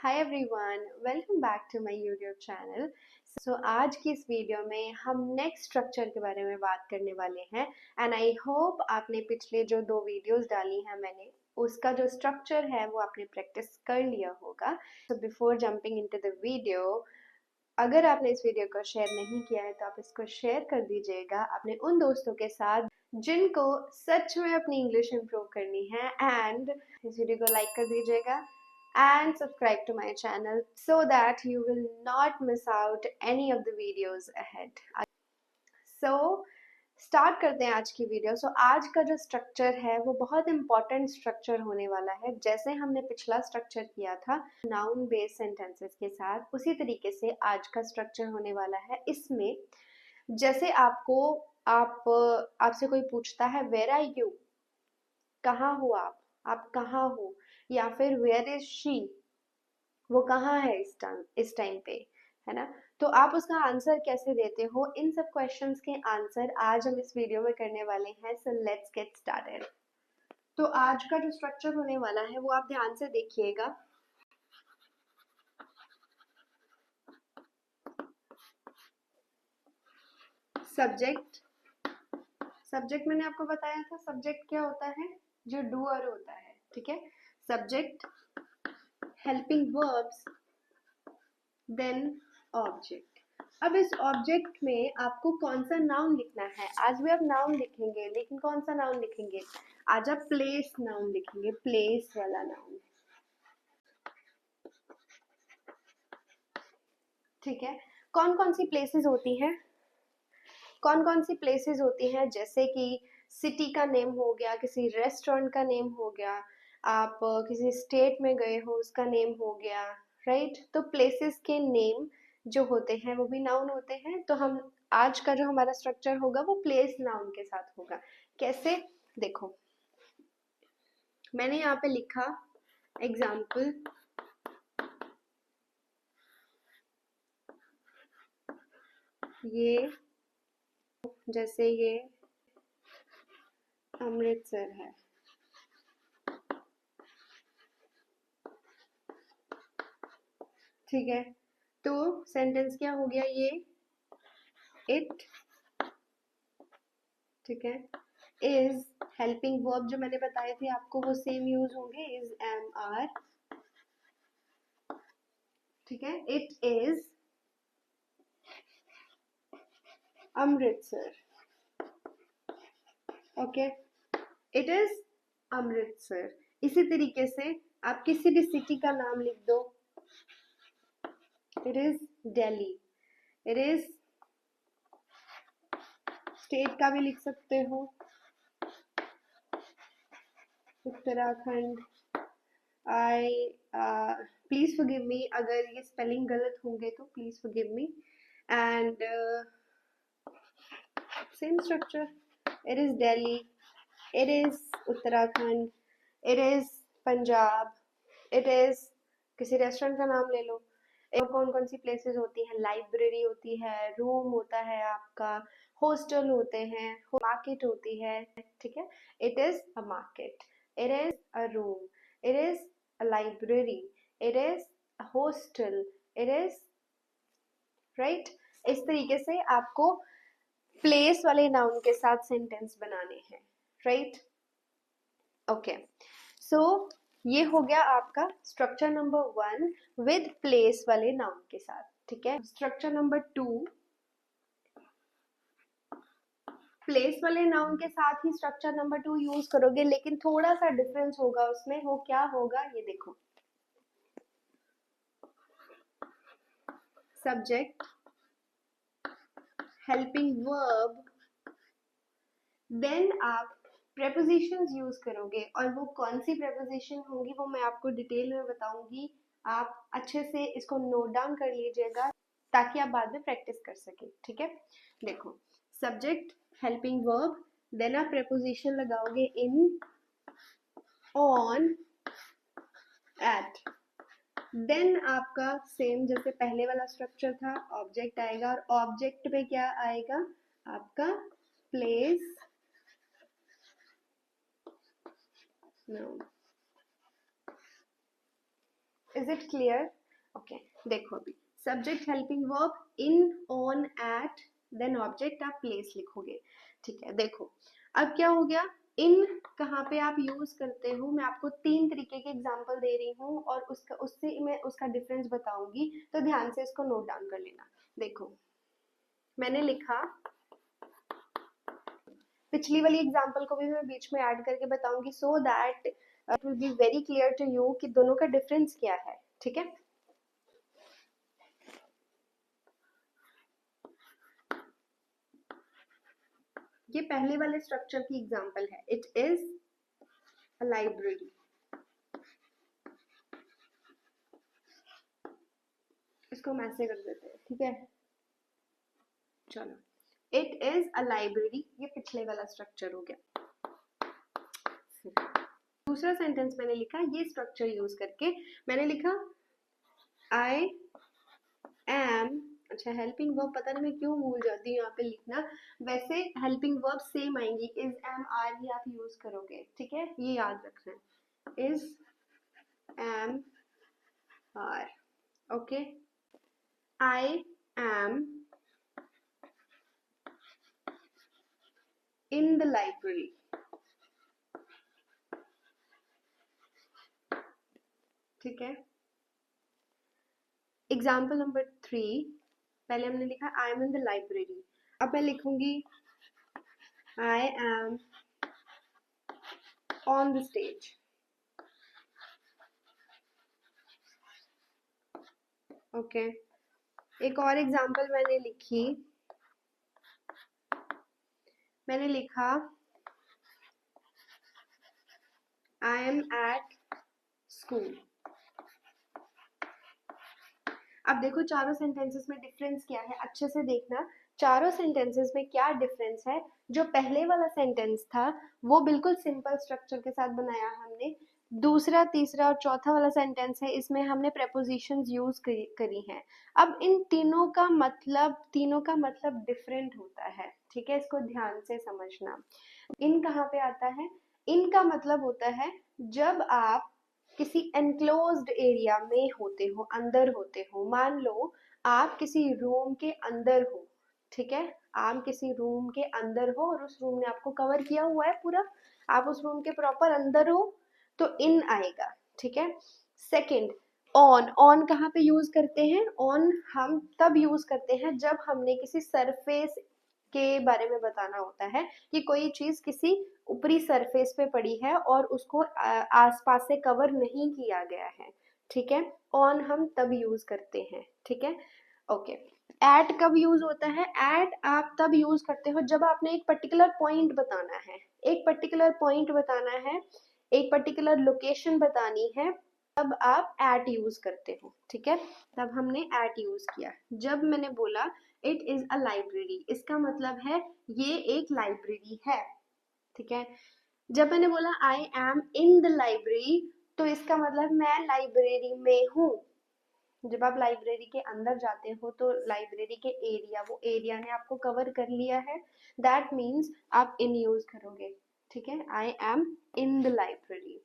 Hi everyone, welcome back to my YouTube channel. आज की इस वीडियो में हम नेक्स्ट स्ट्रक्चर के बारे में बात करने वाले हैं एंड आई होप आपने पिछले जो 2 वीडियोस डाली हैं मैंने उसका जो स्ट्रक्चर है वो आपने प्रैक्टिस कर लिया होगा। So before jumping into the video, अगर आपने इस वीडियो को शेयर नहीं किया है तो आप इसको शेयर कर दीजिएगा अपने उन दोस्तों के साथ जिनको सच में अपनी इंग्लिश इम्प्रूव करनी है एंड इस वीडियो को लाइक कर दीजिएगा and subscribe to my channel so that you will not miss out any of the videos ahead. So start करते हैं आज की वीडियो। आज का जो स्ट्रक्चर है वो बहुत इंपॉर्टेंट स्ट्रक्चर होने वाला है। जैसे हमने पिछला स्ट्रक्चर किया था नाउन बेस्ड सेंटेंसेस के साथ, उसी तरीके से आज का स्ट्रक्चर होने वाला है। इसमें जैसे आपसे कोई पूछता है वेयर आर यू, कहाँ हो आप कहाँ हो, या फिर वेयर इज शी, वो कहाँ है इस टाइम पे, है ना। तो आप उसका आंसर कैसे देते हो, इन सब क्वेश्चंस के आंसर आज हम इस वीडियो में करने वाले हैं। So let's get started. तो आज का जो स्ट्रक्चर होने वाला है वो आप ध्यान से देखिएगा। सब्जेक्ट मैंने आपको बताया था, सब्जेक्ट क्या होता है, जो डूअर होता है, ठीक है। Subject, helping verbs, then object. अब इस ऑब्जेक्ट में आपको कौन सा नाउन लिखना है। आज भी आप नाउन लिखेंगे, लेकिन कौन सा नाउन लिखेंगे, आज आप प्लेस नाउन लिखेंगे, प्लेस वाला नाउन, ठीक है। कौन कौन सी प्लेसेस होती हैं, कौन कौन सी प्लेसेस होती हैं, जैसे कि सिटी का नेम हो गया, किसी रेस्टोरेंट का नेम हो गया, आप किसी स्टेट में गए हो उसका नेम हो गया, राइट। तो प्लेसेस के नेम जो होते हैं वो भी नाउन होते हैं। तो हम आज का जो हमारा स्ट्रक्चर होगा वो प्लेस नाउन के साथ होगा। कैसे, देखो मैंने यहाँ पे लिखा एग्जाम्पल, ये जैसे ये अमृतसर है, ठीक है। तो सेंटेंस क्या हो गया, ये इट, ठीक है। इज, हेल्पिंग वर्ब जो मैंने बताए थे आपको वो सेम यूज होंगे, इज, एम, आर, ठीक है। It is Amritsar, okay, it is Amritsar. इसी तरीके से आप किसी भी सिटी का नाम लिख दो, it is Delhi, it is, state का भी लिख सकते हो, उत्तराखंड। आई प्लीज फॉरगिव मी अगर ये स्पेलिंग गलत होंगे तो please forgive me. And same structure, it is Delhi, it is Uttarakhand, it is Punjab, it is, किसी रेस्टोरेंट का नाम ले लो। कौन कौन सी प्लेसेस होती हैं, लाइब्रेरी होती है, रूम होता है आपका, हॉस्टल होते हैं, मार्केट होती है, ठीक है। It is a market, it is a room, it is a library, it is a hostel, it is, right. इस तरीके से आपको प्लेस वाले नाउन के साथ सेंटेंस बनाने हैं, राइट। ओके, सो ये हो गया आपका स्ट्रक्चर नंबर 1 विद प्लेस वाले नाउन के साथ, ठीक है। स्ट्रक्चर नंबर 2, प्लेस वाले नाउन के साथ ही स्ट्रक्चर नंबर 2 यूज करोगे, लेकिन थोड़ा सा डिफरेंस होगा उसमें। वो क्या होगा, ये देखो, सब्जेक्ट, हेल्पिंग वर्ब, देन आप प्रेपोजिशंस यूज करोगे, और वो कौन सी प्रेपोजिशन होंगी वो मैं आपको डिटेल में बताऊंगी। आप अच्छे से इसको नोट डाउन कर लीजिएगा ताकि आप बाद में प्रैक्टिस कर सके, ठीक है। देखो, सब्जेक्ट, हेल्पिंग वर्ब, देन आप प्रेपोजिशन लगाओगे इन, ऑन, एट, देन आपका सेम जैसे पहले वाला स्ट्रक्चर था, ऑब्जेक्ट आएगा, और ऑब्जेक्ट पे क्या आएगा आपका, place noun, is it clear? Okay, देखो अभी subject helping verb in, on, at, then object आप प्लेस लिखोगे। ठीक है, देखो अब क्या हो गया, इन कहाँ पे आप यूज करते हो, मैं आपको 3 तरीके के एग्जांपल दे रही हूँ और उससे मैं उसका डिफरेंस बताऊंगी, तो ध्यान से इसको नोट डाउन कर लेना। देखो मैंने लिखा, पिछली वाली एग्जांपल को भी मैं बीच में ऐड करके बताऊंगी, so that it will be very clear to you कि दोनों का डिफरेंस क्या है। ठीक है, ये पहले वाले स्ट्रक्चर की एग्जांपल है, इट इज अ लाइब्रेरी। इसको हम ऐसे कर देते हैं, ठीक है, चलो, इट इज अ लाइब्रेरी, ये पिछले वाला स्ट्रक्चर हो गया। दूसरा सेंटेंस मैंने लिखा ये स्ट्रक्चर यूज करके, मैंने लिखा आई एम, अच्छा हेल्पिंग वर्ब पता नहीं मैं क्यों भूल जाती हूँ यहाँ पे लिखना, वैसे हेल्पिंग वर्ब सेम आएंगी, इज, एम, आर ही आप यूज करोगे। ठीक है, ये याद रखना है, is, am, are. Okay, I am in the library. ठीक है, एग्जाम्पल नंबर 3, पहले हमने लिखा I am in the library, अब मैं लिखूंगी I am on the stage. Okay, एक और एग्जाम्पल मैंने लिखी, मैंने लिखा आई एम एट स्कूल। अब देखो चारों सेंटेंसेस में डिफरेंस क्या है, अच्छे से देखना, चारों सेंटेंसेस में क्या डिफरेंस है। जो पहले वाला सेंटेंस था वो बिल्कुल सिंपल स्ट्रक्चर के साथ बनाया हमने, दूसरा, तीसरा और चौथा वाला सेंटेंस है, इसमें हमने प्रेपोजिशंस यूज करी हैं। अब इन तीनों का मतलब डिफरेंट होता है। ठीक है, इसको ध्यान से समझना। इन कहाँ पे आता है, इनका मतलब होता है जब आप किसी एनक्लोज्ड एरिया में होते हो, अंदर होते हो, मान लो आप किसी रूम के अंदर हो। ठीक है, आप किसी रूम के अंदर हो और उस रूम ने आपको कवर किया हुआ है पूरा, आप उस रूम के प्रॉपर अंदर हो, तो इन आएगा। ठीक है, सेकंड, ऑन, ऑन कहाँ पे यूज करते हैं, ऑन हम तब यूज करते हैं जब हमने किसी सरफेस के बारे में बताना होता है कि कोई चीज किसी ऊपरी सरफेस पे पड़ी है और उसको आसपास से कवर नहीं किया गया है। ठीक है, ऑन हम तब यूज करते हैं। ठीक है, ओके, एट कब यूज होता है, एट आप तब यूज करते हो जब आपने एक पर्टिकुलर पॉइंट बताना है, एक पर्टिकुलर पॉइंट बताना है, एक पर्टिकुलर लोकेशन बतानी है, तब आप एट यूज करते हो। ठीक है, तब हमने एट यूज किया। जब मैंने बोला इट इज अ लाइब्रेरी, इसका मतलब है ये एक लाइब्रेरी है। ठीक है, जब मैंने बोला आई एम इन द लाइब्रेरी, तो इसका मतलब मैं लाइब्रेरी में हूँ। जब आप लाइब्रेरी के अंदर जाते हो तो लाइब्रेरी के एरिया, वो एरिया ने आपको कवर कर लिया है, दैट मीन्स आप इन यूज करोगे। ठीक है, आई एम इन द लाइब्रेरी।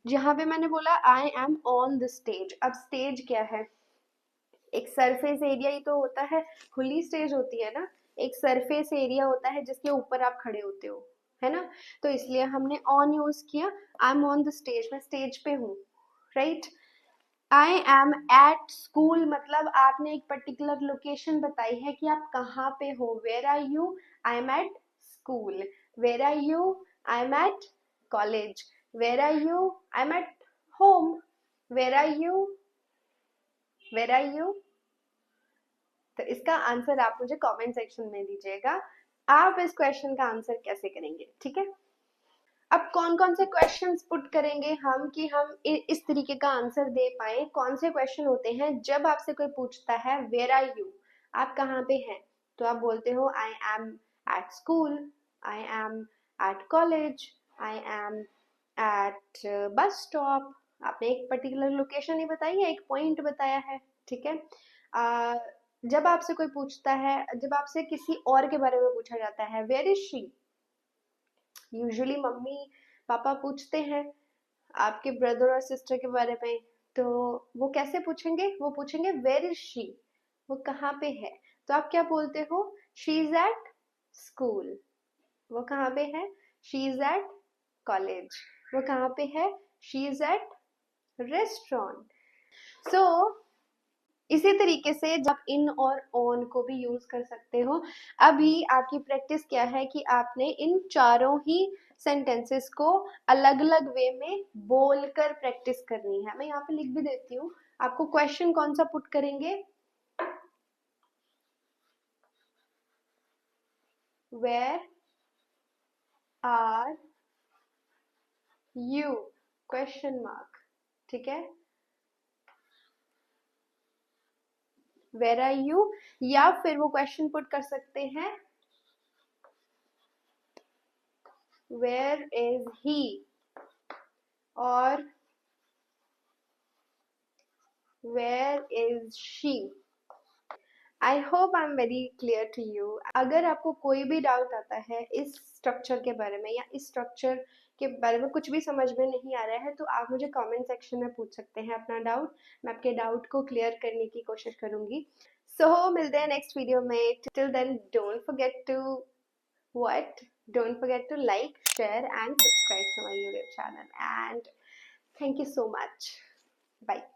जहां पे मैंने बोला आई एम ऑन द स्टेज, अब स्टेज क्या है, एक सरफेस एरिया ही तो होता है, खुली स्टेज होती है ना, एक सरफेस एरिया होता है जिसके ऊपर आप खड़े होते हो, है ना, तो इसलिए हमने ऑन यूज किया। आई एम ऑन द स्टेज, मैं स्टेज पे हूँ, right. I am at school, मतलब आपने एक पर्टिकुलर लोकेशन बताई है कि आप कहाँ पे हो, where are you, I am at school, where are you, I am at college, where are you, I am at home, where are you, where are you. तो इसका आंसर आप मुझे कमेंट सेक्शन में दीजिएगा, आप इस क्वेश्चन का answer कैसे करेंगे। ठीक है, अब कौन कौन से क्वेश्चंस पुट करेंगे हम कि हम इस तरीके का आंसर दे पाए, कौन से क्वेश्चन होते हैं, जब आपसे कोई पूछता है वेयर आर यू, आप कहाँ पे हैं, तो आप बोलते हो I am at school, I am at college, I am at bus stop, आपने एक पर्टिकुलर लोकेशन ही बताई है, एक पॉइंट बताया है। ठीक है, जब आपसे कोई पूछता है, जब आपसे किसी और के बारे में पूछा जाता है वेयर इज शी, यूजुअली मम्मी पापा पूछते हैं आपके ब्रदर और सिस्टर के बारे में, तो वो कैसे पूछेंगे? वो पूछेंगे वेयर इज शी, वो कहाँ पे है। तो आप क्या बोलते हो? She is at school. वो कहाँ पे है? She is at college. वो कहाँ पे है? She is at restaurant. So इसी तरीके से जब इन और ऑन को भी यूज कर सकते हो। अभी आपकी प्रैक्टिस क्या है कि आपने इन चारों ही सेंटेंसेस को अलग अलग वे में बोलकर प्रैक्टिस करनी है। मैं यहाँ पे लिख भी देती हूँ। आपको क्वेश्चन कौन सा पुट करेंगे? Where are you, question mark. ठीक है, वेयर आर यू, या फिर वो क्वेश्चन पुट कर सकते हैं वेयर इज ही, और where is she. I hope I am very clear to you. अगर आपको कोई भी डाउट आता है इस स्ट्रक्चर के बारे में, या इस स्ट्रक्चर के बारे में कुछ भी समझ में नहीं आ रहा है, तो आप मुझे कमेंट सेक्शन में पूछ सकते हैं अपना डाउट। मैं आपके डाउट को क्लियर करने की कोशिश करूंगी। सो मिलते हैं नेक्स्ट वीडियो में। Till then don't forget to what don't forget to like, share and subscribe to my YouTube channel, and thank you so much. Bye.